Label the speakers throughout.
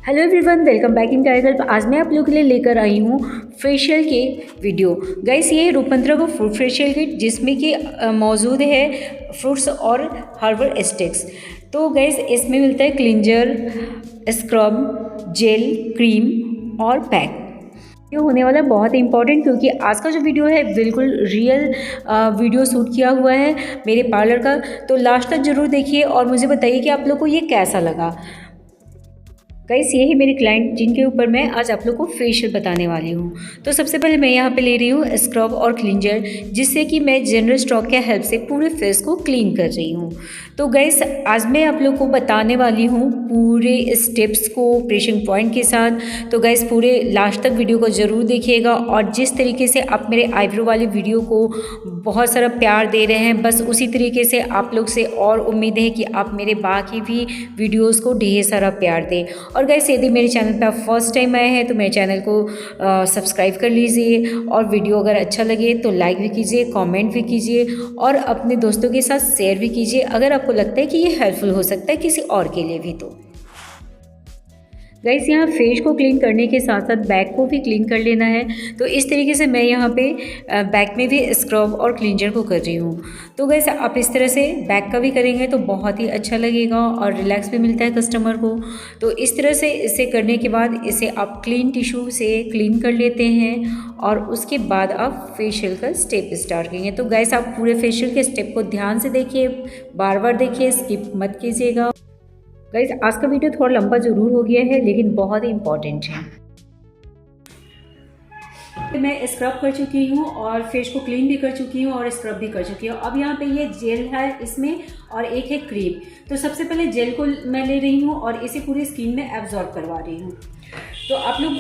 Speaker 1: Hello everyone, welcome back in tiger. आज मैं आप लोगों के लिए लेकर आई हूँ फेशियल के वीडियो। गाइस, ये रूपंतरा का फ्रूट फेशियल किट जिसमें कि मौजूद है फ्रूट्स और हर्बल एस्टेक्स। तो गाइस, इसमें मिलता है क्लिंजर, स्क्रब, जेल, क्रीम और पैक। ये होने वाला है बहुत इंपॉर्टेंट, क्योंकि आज का जो वीडियो है बिल्कुल रियल वीडियो शूट किया हुआ है मेरे पार्लर का। तो लास्ट तक ज़रूर देखिए और मुझे बताइए कि आप लोग को ये कैसा लगा। गाइस, ये है मेरे क्लाइंट जिनके ऊपर मैं आज आप लोग को फेशियल बताने वाली हूँ। तो सबसे पहले मैं यहाँ पे ले रही हूँ स्क्रब और क्लिंजर, जिससे कि मैं जनरल स्टॉक के हेल्प से पूरे फेस को क्लीन कर रही हूँ। तो गाइस, आज मैं आप लोग को बताने वाली हूँ पूरे स्टेप्स को ऑपरेशन पॉइंट के साथ। तो गाइस, पूरे लास्ट तक वीडियो को ज़रूर देखिएगा। और जिस तरीके से आप मेरे आईब्रो वाले वीडियो को बहुत सारा प्यार दे रहे हैं, बस उसी तरीके से आप लोग से और उम्मीद है कि आप मेरे बाकी भी वीडियोज़ को ढेर सारा प्यार दें। और गाइस, यदि मेरे चैनल पे आप फर्स्ट टाइम आए हैं तो मेरे चैनल को सब्सक्राइब कर लीजिए। और वीडियो अगर अच्छा लगे तो लाइक भी कीजिए, कमेंट भी कीजिए और अपने दोस्तों के साथ शेयर भी कीजिए, अगर आपको लगता है कि ये हेल्पफुल हो सकता है किसी और के लिए भी। तो गाइस, यहाँ फेस को क्लीन करने के साथ साथ बैक को भी क्लीन कर लेना है। तो इस तरीके से मैं यहाँ पे बैक में भी स्क्रब और क्लींजर को कर रही हूँ। तो गाइस, आप इस तरह से बैक का भी करेंगे तो बहुत ही अच्छा लगेगा और रिलैक्स भी मिलता है कस्टमर को। तो इस तरह से इसे करने के बाद इसे आप क्लीन टिश्यू से क्लीन कर लेते हैं और उसके बाद आप फेशियल का स्टेप स्टार्ट करेंगे। तो गाइस, आप पूरे फेशियल के स्टेप को ध्यान से देखिए, बार बार देखिए, स्किप मत कीजिएगा। गाइस, आज का वीडियो थोड़ा लंबा ज़रूर हो गया है लेकिन बहुत ही इम्पॉर्टेंट है। मैं स्क्रब कर चुकी हूँ और फेस को क्लीन भी कर चुकी हूँ और स्क्रब भी कर चुकी हूँ। अब यहाँ पे ये जेल है इसमें और एक है क्रीम। तो सबसे पहले जेल को मैं ले रही हूँ और इसे पूरी स्किन में एब्जॉर्ब करवा रही हूँ। तो आप लोग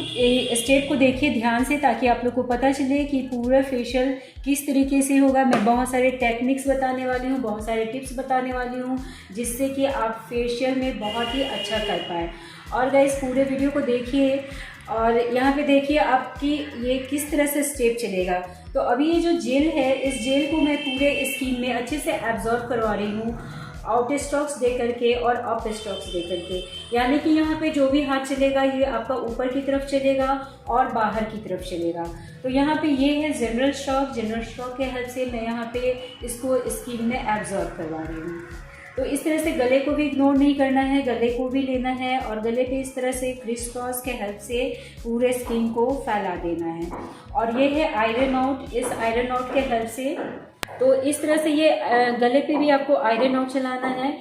Speaker 1: स्टेप को देखिए ध्यान से, ताकि आप लोग को पता चले कि पूरा फेशियल किस तरीके से होगा। मैं बहुत सारे टेक्निक्स बताने वाली हूँ, बहुत सारे टिप्स बताने वाली हूँ, जिससे कि आप फेशियल में बहुत ही अच्छा कर पाएँ। और गाइस, पूरे वीडियो को देखिए और यहाँ पे देखिए आपकी ये किस तरह से स्टेप चलेगा। तो अभी ये जो जेल है, इस जेल को मैं पूरे स्किन में अच्छे से एब्जॉर्ब करवा रही हूँ, आउट स्ट्रोक्स दे करके और अप स्ट्रोक्स दे करके। यानी कि यहाँ पे जो भी हाथ चलेगा ये आपका ऊपर की तरफ चलेगा और बाहर की तरफ चलेगा। तो यहाँ पे ये है जनरल स्ट्रोक के हेल्प से मैं यहाँ पे इसको स्किन में एब्जॉर्ब करवा रही हूँ। तो इस तरह से गले को भी इग्नोर नहीं करना है, गले को भी लेना है और गले पे इस तरह से क्रिस क्रॉस के हेल्प से पूरे स्किन को फैला देना है। और ये है आयरन आउट, इस आयरन आउट के हेल्प से, तो इस तरह से ये गले पे भी आपको आयरन आउट चलाना है।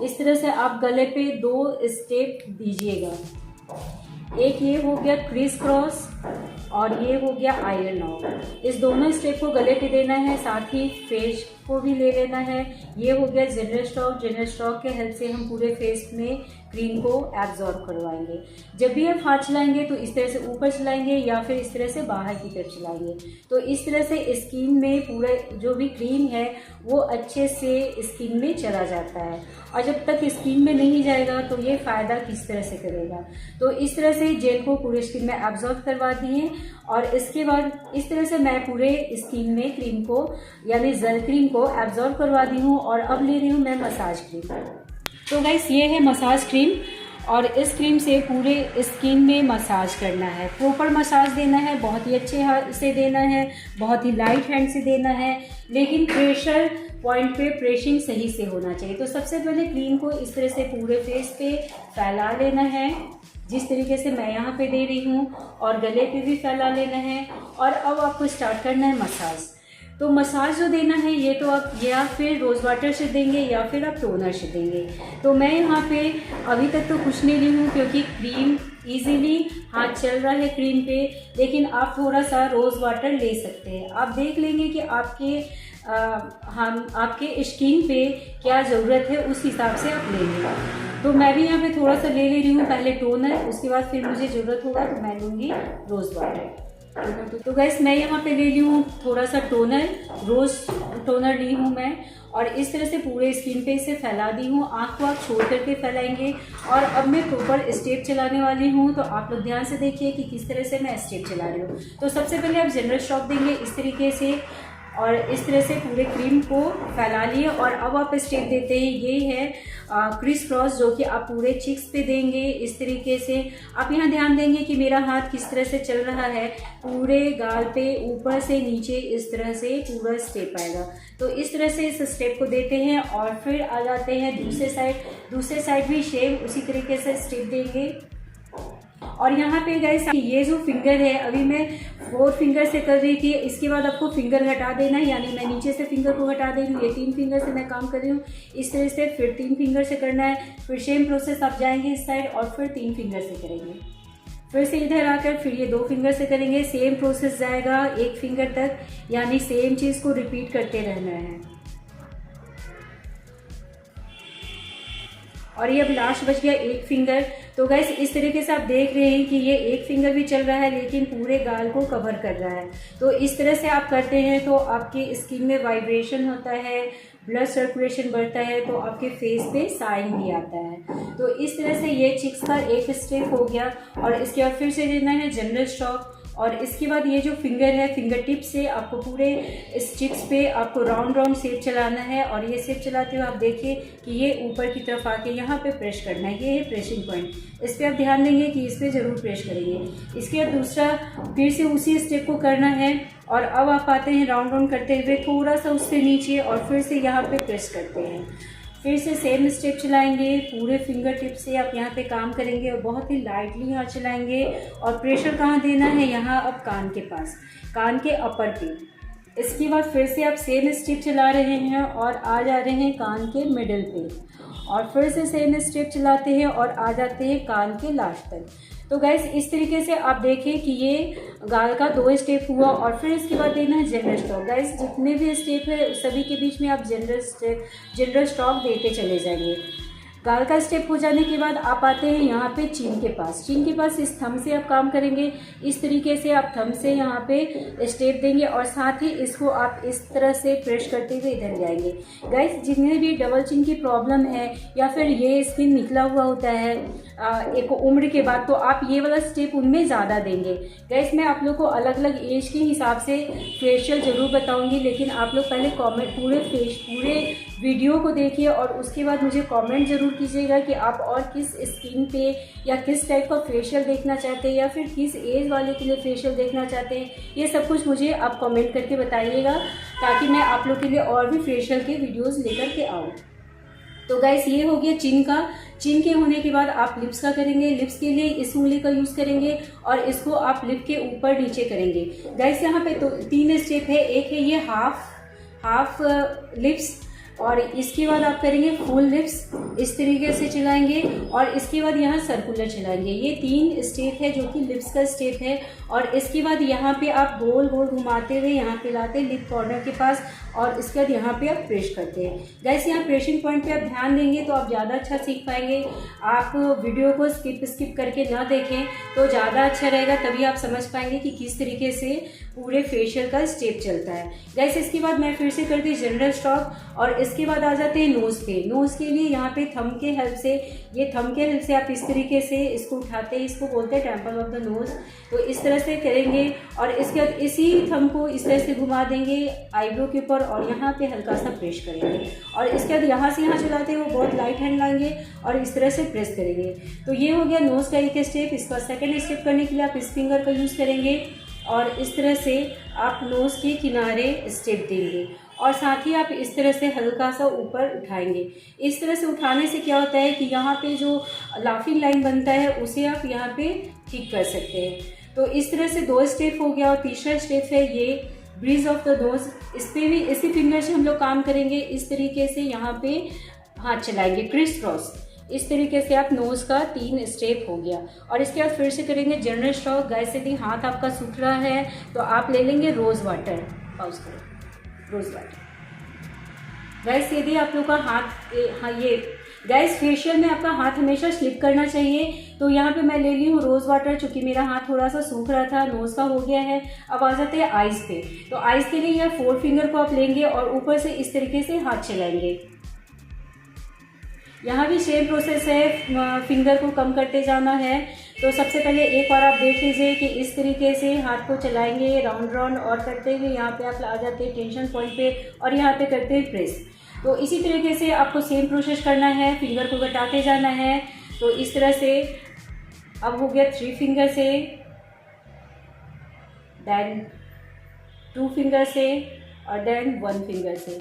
Speaker 1: इस तरह से आप गले पे 2 स्टेप दीजिएगा। एक ये हो गया क्रिस क्रॉस और ये हो गया आयरन आउट। इस दोनों स्टेप को गले पे देना है, साथ ही फेस को भी ले लेना है। ये हो गया जनरल स्ट्रोक के हेल्प से हम पूरे फेस में क्रीम को एब्जॉर्ब करवाएंगे। जब भी आप हाथ चलाएंगे तो इस तरह से ऊपर चलाएंगे या फिर इस तरह से बाहर की तरफ चलाएंगे। तो इस तरह से स्किन में पूरा जो भी क्रीम है वो अच्छे से स्किन में चला जाता है। और जब तक स्किन में नहीं जाएगा तो ये फ़ायदा किस तरह से करेगा। तो इस तरह से जेल को पूरे स्किन में एब्जॉर्ब करवा दिए और इसके बाद इस तरह से मैं पूरे स्किन में क्रीम को यानी जेल क्रीम को एब्जॉर्ब करवा दी हूँ। और अब ले रही हूँ मैं मसाज क्रीम। तो गाइस, ये है मसाज क्रीम और इस क्रीम से पूरे स्किन में मसाज करना है, प्रॉपर मसाज देना है, बहुत ही अच्छे हाथ से देना है, बहुत ही लाइट हैंड से देना है, लेकिन प्रेशर पॉइंट पे प्रेसिंग सही से होना चाहिए। तो सबसे पहले क्रीम को इस तरह से पूरे फेस पे फैला लेना है, जिस तरीके से मैं यहाँ पे दे रही हूँ, और गले पे भी फैला लेना है। और अब आपको स्टार्ट करना है मसाज। तो मसाज जो देना है ये तो आप या फिर रोज़ वाटर से देंगे या फिर आप टोनर से देंगे। तो मैं यहाँ पे अभी तक तो कुछ नहीं ली हूँ, क्योंकि क्रीम इजीली हाथ चल रहा है क्रीम पे, लेकिन आप थोड़ा सा रोज़ वाटर ले सकते हैं। आप देख लेंगे कि आपके स्किन पे क्या ज़रूरत है, उस हिसाब से आप ले लेंगे। तो मैं भी यहाँ पे थोड़ा सा ले रही हूँ, पहले टोनर, उसके बाद फिर मुझे ज़रूरत होगा तो मैं लूँगी रोज़ वाटर। तो गाइस, मैं यहाँ पे ले ली हूँ थोड़ा सा टोनर, रोज़ टोनर ली हूँ मैं, और इस तरह से पूरे स्किन पे इसे फैला दी हूँ। आँख को आप छोड़ करके फैलाएंगे। और अब मैं प्रॉपर स्टेप चलाने वाली हूँ, तो आप लोग ध्यान से देखिए कि किस तरह से मैं स्टेप चला रही हूँ। तो सबसे पहले आप जनरल स्ट्रोक देंगे इस तरीके से, और इस तरह से पूरे क्रीम को फैला लिए। और अब आप स्टेप देते हैं, ये है क्रिस क्रॉस, जो कि आप पूरे चिक्स पे देंगे इस तरीके से। आप यहाँ ध्यान देंगे कि मेरा हाथ किस तरह से चल रहा है, पूरे गाल पे ऊपर से नीचे इस तरह से पूरा स्टेप आएगा। तो इस तरह से इस स्टेप को देते हैं और फिर आ जाते हैं दूसरे साइड भी सेम उसी तरीके से स्टेप देंगे। और यहाँ पे गाइस ये जो फिंगर है, अभी मैं 4 फिंगर से कर रही थी, इसके बाद आपको फिंगर हटा देना है, यानी मैं नीचे से फिंगर को हटा दे रही हूँ। ये 3 फिंगर से मैं काम कर रही हूँ, इस तरह से फिर 3 फिंगर से करना है। फिर सेम प्रोसेस आप जाएंगे इस साइड और फिर 3 फिंगर से करेंगे। फिर से इधर आकर फिर ये 2 फिंगर से करेंगे, सेम प्रोसेस जाएगा 1 फिंगर तक, यानी सेम चीज़ को रिपीट करते रहना है। और ये अब लास्ट बच गया 1 फिंगर। तो गाइस इस तरीके से आप देख रहे हैं कि ये 1 फिंगर भी चल रहा है लेकिन पूरे गाल को कवर कर रहा है। तो इस तरह से आप करते हैं तो आपकी स्किन में वाइब्रेशन होता है, ब्लड सर्कुलेशन बढ़ता है, तो आपके फेस पे शाइन भी आता है। तो इस तरह से ये चिक्स का एक स्टेप हो गया। और इसके बाद फिर से देना है जनरल स्ट्रोक। और इसके बाद ये जो फिंगर है, फिंगर टिप से आपको पूरे इस चिक्स पे आपको राउंड शेप चलाना है। और ये शेप चलाते हुए आप देखिए कि ये ऊपर की तरफ आके यहाँ पे प्रेस करना है, ये है प्रेसिंग पॉइंट। इस पर आप ध्यान देंगे कि इस पर ज़रूर प्रेस करेंगे। इसके बाद दूसरा फिर से उसी स्टेप को करना है। और अब आप आते हैं राउंड करते हुए थोड़ा सा उससे नीचे और फिर से यहाँ पे प्रेस करते हैं। फिर से सेम स्टेप चलाएंगे, पूरे फिंगर टिप से आप यहाँ पे काम करेंगे और बहुत ही लाइटली यहाँ चलाएंगे। और प्रेशर कहाँ देना है, यहाँ अब कान के पास, कान के अपर पे। इसके बाद फिर से आप सेम स्टेप चला रहे हैं और आ जा रहे हैं कान के मिडिल पे। और फिर से सेम स्टेप चलाते हैं और आ जाते हैं कान के लास्ट तक। तो गाइस इस तरीके से आप देखें कि ये गाल का 2 स्टेप हुआ। और फिर इसके बाद देना है जनरल स्ट्रोक। गाइस जितने भी स्टेप है सभी के बीच में आप जनरल स्ट्रोक देते चले जाएंगे। गाल का स्टेप हो जाने के बाद आप आते हैं यहाँ पे चीन के पास इस थंब से आप काम करेंगे। इस तरीके से आप थंब से यहाँ पे स्टेप देंगे और साथ ही इसको आप इस तरह से प्रेस करते हुए इधर जाएंगे। गाइस जिन्हें भी डबल चिन की प्रॉब्लम है या फिर ये स्किन निकला हुआ होता है एक उम्र के बाद, तो आप ये वाला स्टेप उनमें ज़्यादा देंगे। गाइस मैं आप लोग को अलग अलग एज के हिसाब से फेशियल ज़रूर बताऊंगी, लेकिन आप लोग पहले पूरे वीडियो को देखिए और उसके बाद मुझे कमेंट ज़रूर कीजिएगा कि आप और किस स्किन पे या किस टाइप का फेशियल देखना चाहते हैं या फिर किस एज वाले के लिए फेशियल देखना चाहते हैं। ये सब कुछ मुझे आप कमेंट करके बताइएगा ताकि मैं आप लोग के लिए और भी फेशियल के वीडियोस लेकर के आऊँ। तो गाइस ये हो गया चिन का। चिन के होने के बाद आप लिप्स का करेंगे। लिप्स के लिए इस उंगली का यूज़ करेंगे और इसको आप लिप के ऊपर नीचे करेंगे। गाइस यहाँ पे तो 3 स्टेप है। एक है ये हाफ लिप्स, और इसके बाद आप करेंगे फुल लिप्स, इस तरीके से चलाएंगे और इसके बाद यहाँ सर्कुलर चलाएंगे। ये 3 स्टेप है जो कि लिप्स का स्टेप है। और इसके बाद यहाँ पे आप गोल गोल घुमाते हुए यहाँ पे लाते हैं लिप कॉर्नर के पास और इसके बाद यहाँ पे आप प्रेस करते हैं। गाइस यहाँ प्रेसिंग पॉइंट पे आप ध्यान देंगे तो आप ज़्यादा अच्छा सीख पाएंगे। आप वीडियो को स्किप करके ना देखें तो ज़्यादा अच्छा रहेगा, तभी आप समझ पाएंगे कि किस तरीके से पूरे फेशियल का स्टेप चलता है। गाइस इसके बाद मैं फिर से करती हूँ जनरल स्ट्रोक और इसके बाद आ जाते हैं नोज़ पे। नोज़ के लिए यहाँ पे थंब के हेल्प से आप इस तरीके से इसको उठाते हैं, इसको बोलते हैं टेम्पल ऑफ द नोज़। तो इस तरह से करेंगे और इसके बाद इसी थंब को इस तरह से घुमा देंगे आईब्रो के ऊपर और यहाँ पे हल्का सा प्रेस करेंगे और इसके बाद यहाँ से यहाँ चलाते हैं वो बहुत लाइट हैंड लाएंगे और इस तरह से प्रेस करेंगे। तो ये हो गया नोज़ का एक स्टेप। इसका सेकंड स्टेप करने के लिए आप इस फिंगर का यूज़ करेंगे और इस तरह से आप नोज़ के किनारे स्टेप देंगे और साथ ही आप इस तरह से हल्का सा ऊपर उठाएंगे। इस तरह से उठाने से क्या होता है कि यहाँ पे जो लाफिंग लाइन बनता है उसे आप यहाँ पे ठीक कर सकते हैं। तो इस तरह से 2 स्टेप हो गया। और तीसरा स्टेप है ये ब्रिज ऑफ द नोज। इस पर भी इसी फिंगर से हम लोग काम करेंगे। इस तरीके से यहाँ पे हाथ चलाएंगे क्रिस क्रॉस। इस तरीके से आप नोज़ का 3 स्टेप हो गया। और इसके बाद फिर से करेंगे जनरल स्ट्रोक। गाइस यदि हाथ आपका सूख रहा है तो आप ले लेंगे रोज़ वाटर। पॉज करो, रोज़ वाटर। गाइस यदि आप लोग का हाथ ये गाइस फेशियल में आपका हाथ हमेशा स्लिप करना चाहिए। तो यहाँ पे मैं ले ली हूँ रोज़ वाटर, चूँकि मेरा हाथ थोड़ा सा सूख रहा था। नोज़ का हो गया है। अब आ जाते हैं आइज़ पे। तो आइज़ के लिए यह 4 फिंगर को आप लेंगे और ऊपर से इस तरीके से हाथ चलाएंगे। यहाँ भी सेम प्रोसेस है, फिंगर को कम करते जाना है। तो सबसे पहले एक बार आप देख लीजिए कि इस तरीके से हाथ को चलाएंगे राउंड राउंड, और करते हुए यहाँ पे आप आ जाते हैं टेंशन पॉइंट पे और यहाँ पे करते हैं प्रेस। तो इसी तरीके से आपको सेम प्रोसेस करना है, फिंगर को घटाते जाना है। तो इस तरह से अब हो गया 3 फिंगर से, देन 2 फिंगर से और देन 1 फिंगर से।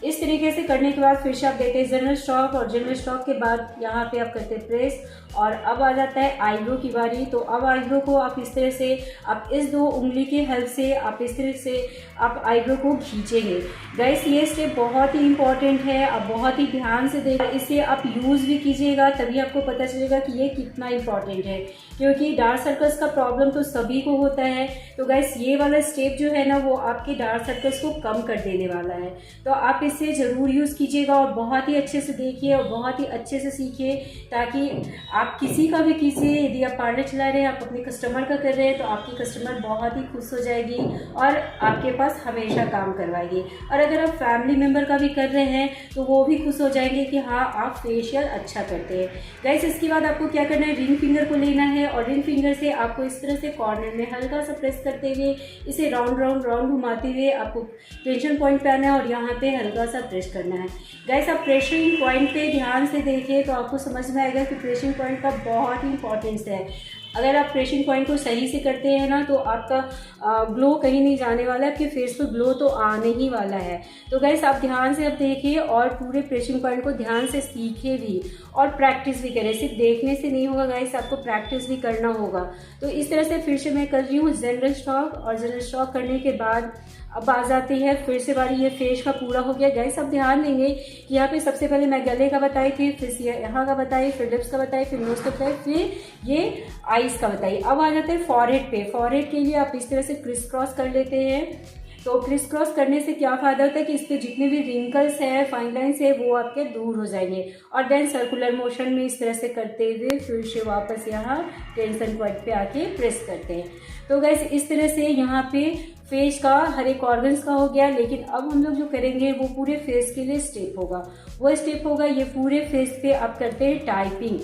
Speaker 1: इस तरीके से करने के बाद फिर से आप देते हैं जनरल स्ट्रोक, और जनरल स्ट्रोक के बाद यहाँ पे आप करते हैं प्रेस। और अब आ जाता है आईब्रो की बारी। तो अब आईब्रो को आप इस तरह से, आप इस 2 उंगली के हेल्प से आप इस तरह से आप आईब्रो को खींचेंगे। गाइस ये स्टेप बहुत ही इंपॉर्टेंट है, आप बहुत ही ध्यान से देखिए, इसे आप यूज़ भी कीजिएगा तभी आपको पता चलेगा कि ये कितना इंपॉर्टेंट है, क्योंकि डार्क सर्कल्स का प्रॉब्लम तो सभी को होता है। तो गाइस ये वाला स्टेप जो है ना वो आपके डार्क सर्कल्स को कम कर देने वाला है। तो आप इसे ज़रूर यूज़ कीजिएगा और बहुत ही अच्छे से देखिए और बहुत ही अच्छे से सीखिए, ताकि आप किसी का भी कीजिए। यदि आप पार्लर चला रहे हैं, आप अपने कस्टमर का कर रहे हैं, तो आपकी कस्टमर बहुत ही खुश हो जाएगी और आपके पास हमेशा काम करवाएगी। और अगर आप फैमिली मेम्बर का भी कर रहे हैं तो वो भी खुश हो जाएंगे कि हाँ आप फेशियल अच्छा करते हैं। गाइस इसके बाद आपको क्या करना है, रिंग फिंगर को लेना है और रिंग फिंगर से आपको इस तरह से कॉर्नर में हल्का सा प्रेस करते हुए इसे राउंड राउंड राउंड घुमाते हुए आपको टेंशन पॉइंट पे आना है और यहाँ पे हल्का सा प्रेस करना है। गाइस आप प्रेशरिंग पॉइंट पे ध्यान से देखिए तो आपको समझ में आएगा कि प्रेशरिंग पॉइंट का बहुत ही इंपॉर्टेंस है। अगर आप प्रेशरिंग पॉइंट को सही से करते हैं ना तो आपका ग्लो कहीं नहीं जाने वाला है, आपके फेस पे ग्लो तो आने ही वाला है। तो गाइस आप ध्यान से अब देखिए और पूरे प्रेशरिंग पॉइंट को ध्यान से सीखे भी और प्रैक्टिस भी करें। सिर्फ देखने से नहीं होगा गाइस, आपको प्रैक्टिस भी करना होगा। तो इस तरह से फिर से मैं कर रही हूँ जनरल स्ट्रोक, और जनरल स्ट्रोक करने के बाद अब आ जाती है फिर से बारी, ये फेस का पूरा हो गया। गाइस आप ध्यान देंगे कि यहाँ पे सबसे पहले मैं गले का बताई थी, फिर यहाँ का बताई, फिर लिप्स का बताई, फिर नोज का बताई, फिर ये आईज का बताई। अब आ जाते हैं फॉरहेड पे। फॉरहेड के लिए आप इस तरह से क्रिस क्रॉस कर लेते हैं। तो क्रिस क्रॉस करने से क्या फ़ायदा होता है कि इस पर जितने भी रिंकल्स है, फाइन लाइन्स है, वो आपके दूर हो जाएंगे। और देन सर्कुलर मोशन में इस तरह से करते हुए फिर से वापस यहाँ टेंशन पॉइंट पे आके प्रेस करते हैं। तो गाइस इस तरह से यहाँ पे फेस का हर एक ऑर्गन्स का हो गया। लेकिन अब हम लोग जो करेंगे वो पूरे फेस के लिए स्टेप होगा। वो स्टेप होगा ये पूरे फेस पे आप करते हैं टाइपिंग।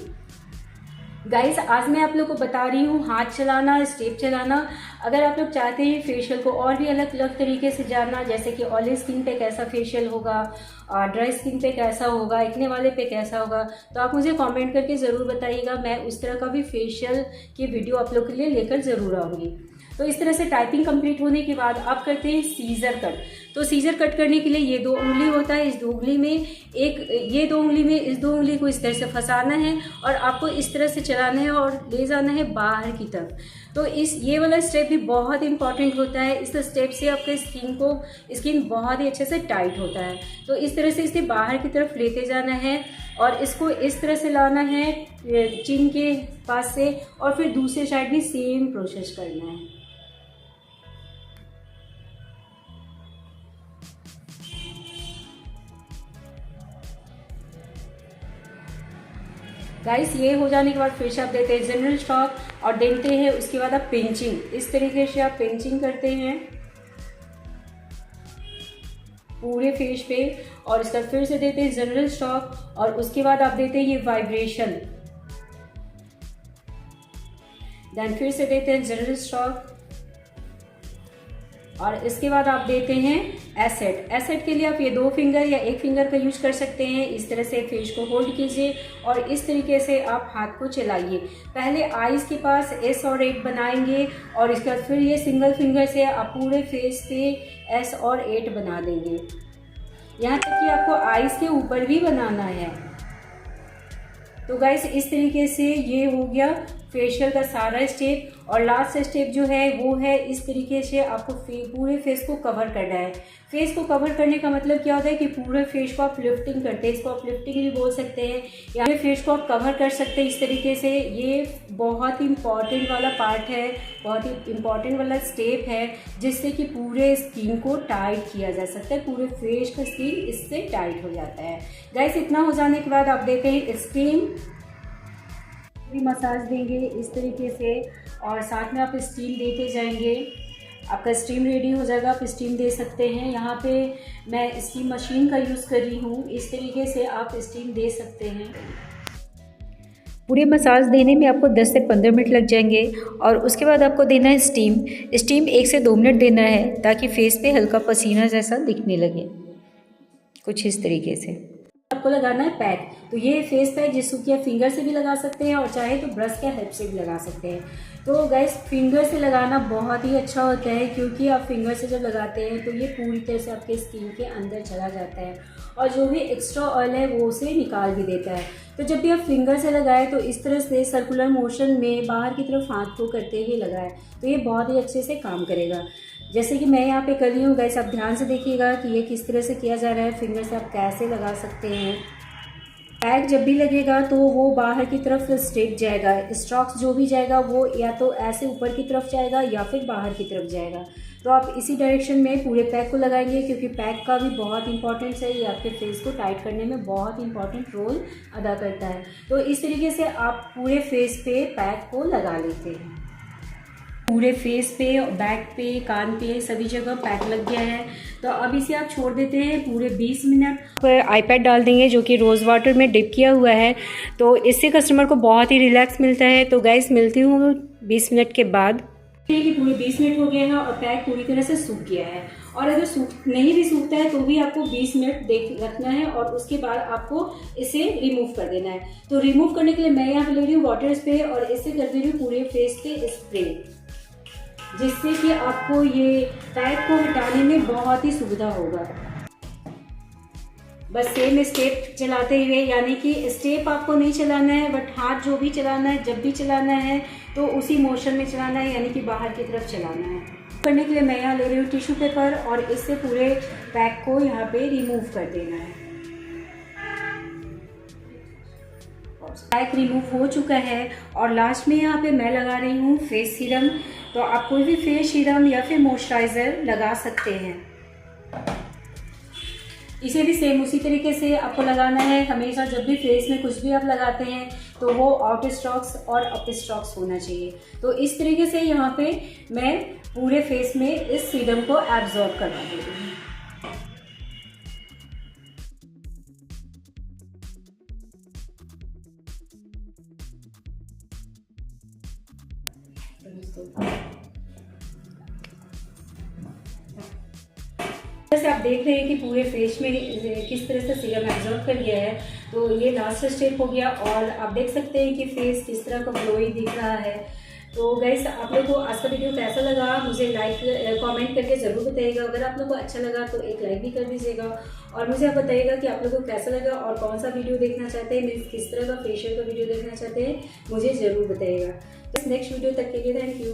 Speaker 1: गाइस आज मैं आप लोग को बता रही हूँ हाथ चलाना, स्टेप चलाना। अगर आप लोग चाहते हैं फेशियल को और भी अलग अलग तरीके से जानना, जैसे कि ऑयली स्किन पे कैसा फेशियल होगा, ड्राई स्किन पे कैसा होगा, एक्ने वाले पे कैसा होगा, तो आप मुझे कमेंट करके ज़रूर बताइएगा। मैं उस तरह का भी फेशियल की वीडियो आप लोग के लिए लेकर ज़रूर आऊँगी। तो इस तरह से टाइपिंग कंप्लीट होने के बाद आप करते हैं सीजर कट। तो सीजर कट करने के लिए ये 2 उंगली होता है, इस 2 उंगली में ये 2 उंगली में इस 2 उंगली को इस तरह से फंसाना है और आपको इस तरह से चलाना है और ले जाना है बाहर की तरफ। तो ये वाला स्टेप भी बहुत इंपॉर्टेंट होता है। इस स्टेप से आपके स्किन बहुत ही अच्छे से टाइट होता है। तो इस तरह से इसे बाहर की तरफ लेते जाना है और इसको इस तरह से लाना है चिन के पास से, और फिर दूसरे साइड भी सेम प्रोसेस करना है। गाइस ये हो जाने के बाद फिर से आप देते हैं जनरल स्ट्रोक और देते हैं उसके बाद आप पिंचिंग। इस तरीके से आप पिंचिंग करते हैं पूरे फेस पे, और इसका फिर से देते हैं जनरल स्ट्रोक और उसके बाद आप देते हैं ये वाइब्रेशन, देन फिर से देते हैं जनरल स्ट्रोक और इसके बाद आप देते हैं एसेट। एसेट के लिए आप ये 2 फिंगर या 1 फिंगर का यूज कर सकते हैं। इस तरह से फेस को होल्ड कीजिए और इस तरीके से आप हाथ को चलाइए। पहले आईज के पास एस और 8 बनाएंगे और इसके बाद फिर ये सिंगल फिंगर से आप पूरे फेस पे एस और 8 बना देंगे, यहाँ तक कि आपको आईज के ऊपर भी बनाना है। तो गाइस इस तरीके से ये हो गया फेशियल का सारा स्टेप। और लास्ट स्टेप जो है वो है इस तरीके से आपको पूरे फेस को कवर करना है। फेस को कवर करने का मतलब क्या होता है कि पूरे फेस को आप लिफ्टिंग करते हैं, इसको आप लिफ्टिंग भी बोल सकते हैं, या फिर फेस को आप कवर कर सकते हैं इस तरीके से। ये बहुत ही इंपॉर्टेंट वाला पार्ट है, बहुत ही इंपॉर्टेंट वाला स्टेप है, जिससे कि पूरे स्किन को टाइट किया जा सकता है। पूरे फेस का स्किन इससे टाइट हो जाता है। गाइस इतना हो जाने के बाद आप देते हैं स्टीम भी मसाज देंगे इस तरीके से, और साथ में आप स्टीम देते जाएंगे। आपका स्टीम रेडी हो जाएगा, आप स्टीम दे सकते हैं। यहाँ पे मैं स्टीम मशीन का यूज़ कर रही हूँ, इस तरीके से आप स्टीम दे सकते हैं। पूरे मसाज देने में आपको 10 से 15 मिनट लग जाएंगे और उसके बाद आपको देना है स्टीम। स्टीम 1 से 2 मिनट देना है ताकि फेस पे हल्का पसीना जैसा दिखने लगे, कुछ इस तरीके से। आपको लगाना है पैक। तो ये फेस पैक जिसको कि आप फिंगर से भी लगा सकते हैं और चाहे तो ब्रश के हेल्प से भी लगा सकते हैं। तो गाइस फिंगर से लगाना बहुत ही अच्छा होता है, क्योंकि आप फिंगर से जब लगाते हैं तो ये पूरी तरह से आपके स्किन के अंदर चला जाता है और जो भी एक्स्ट्रा ऑयल है वो उसे निकाल भी देता है। तो जब भी आप फिंगर से लगाएं तो इस तरह से सर्कुलर मोशन में बाहर की तरफ हाथ को करते हुए लगाएं, तो ये बहुत ही अच्छे से काम करेगा। जैसे कि मैं यहाँ पे कर रही हूँ गाइस, आप ध्यान से देखिएगा कि ये किस तरह से किया जा रहा है। फिंगर से आप कैसे लगा सकते हैं। पैक जब भी लगेगा तो वो बाहर की तरफ स्ट्रेट जाएगा, स्ट्रोक्स जो भी जाएगा वो या तो ऐसे ऊपर की तरफ जाएगा या फिर बाहर की तरफ जाएगा। तो आप इसी डायरेक्शन में पूरे पैक को लगाएंगे, क्योंकि पैक का भी बहुत इंपॉर्टेंस है, ये आपके फेस को टाइट करने में बहुत इंपॉर्टेंट रोल अदा करता है। तो इस तरीके से आप पूरे फेस पे पैक को लगा लेते हैं। पूरे फेस पे, बैक पे, कान पे, सभी जगह पैक लग गया है। तो अब इसे आप छोड़ देते हैं पूरे 20 मिनट पर। आईपैड डाल देंगे जो कि रोज़ वाटर में डिप किया हुआ है, तो इससे कस्टमर को बहुत ही रिलैक्स मिलता है। तो गाइस मिलती हूँ 20 मिनट के बाद। कि पूरे 20 मिनट हो गए हैं और पैक पूरी तरह से सूख गया है। और अगर नहीं भी सूखता है तो भी आपको 20 मिनट देख रखना है और उसके बाद आपको इसे रिमूव कर देना है। तो रिमूव करने के लिए मैं यहाँ पे ले रही हूँ वाटर स्प्रे और इससे कर दे रही हूँ पूरे फेस पे स्प्रे, जिससे कि आपको ये पैक को हटाने में बहुत ही सुविधा होगा। बस सेम स्टेप चलाते हुए, यानी कि स्टेप आपको नहीं चलाना है, बट हाथ जो भी चलाना है, जब भी चलाना है तो उसी मोशन में चलाना है, यानी कि बाहर की तरफ चलाना है। करने के लिए मैं यहाँ ले रही हूँ टिश्यू पेपर और इससे पूरे पैक को यहाँ पे रिमूव कर देना है। पैक रिमूव हो चुका है और लास्ट में यहाँ पे मैं लगा रही हूँ फेस सीरम। तो आप कोई भी फेस सीरम या फिर मॉइस्चराइज़र लगा सकते हैं। इसे भी सेम उसी तरीके से आपको लगाना है। हमेशा जब भी फेस में कुछ भी आप लगाते हैं तो वो आउट स्ट्रोक्स और अप स्ट्रोक्स होना चाहिए। तो इस तरीके से यहाँ पे मैं पूरे फेस में इस सीरम को एब्जॉर्ब करवा दे रही हूँ। जैसे आप देख रहे हैं कि पूरे फेस में किस तरह से सीरम एब्जॉर्ब कर गया है। तो ये लास्ट स्टेप हो गया और आप देख सकते हैं कि फेस किस तरह का ग्लोई दिख रहा है। तो गाइस आप लोगों को आज का वीडियो कैसा लगा मुझे कमेंट करके ज़रूर बताइएगा। अगर आप लोगों को अच्छा लगा तो एक लाइक भी कर दीजिएगा और मुझे आप बताइएगा कि आप लोगों को कैसा लगा और कौन सा वीडियो देखना चाहते हैं, किस तरह का फेशियल का वीडियो देखना चाहते हैं, मुझे ज़रूर बताइएगा। तो नेक्स्ट वीडियो तक के लिए थैंक यू।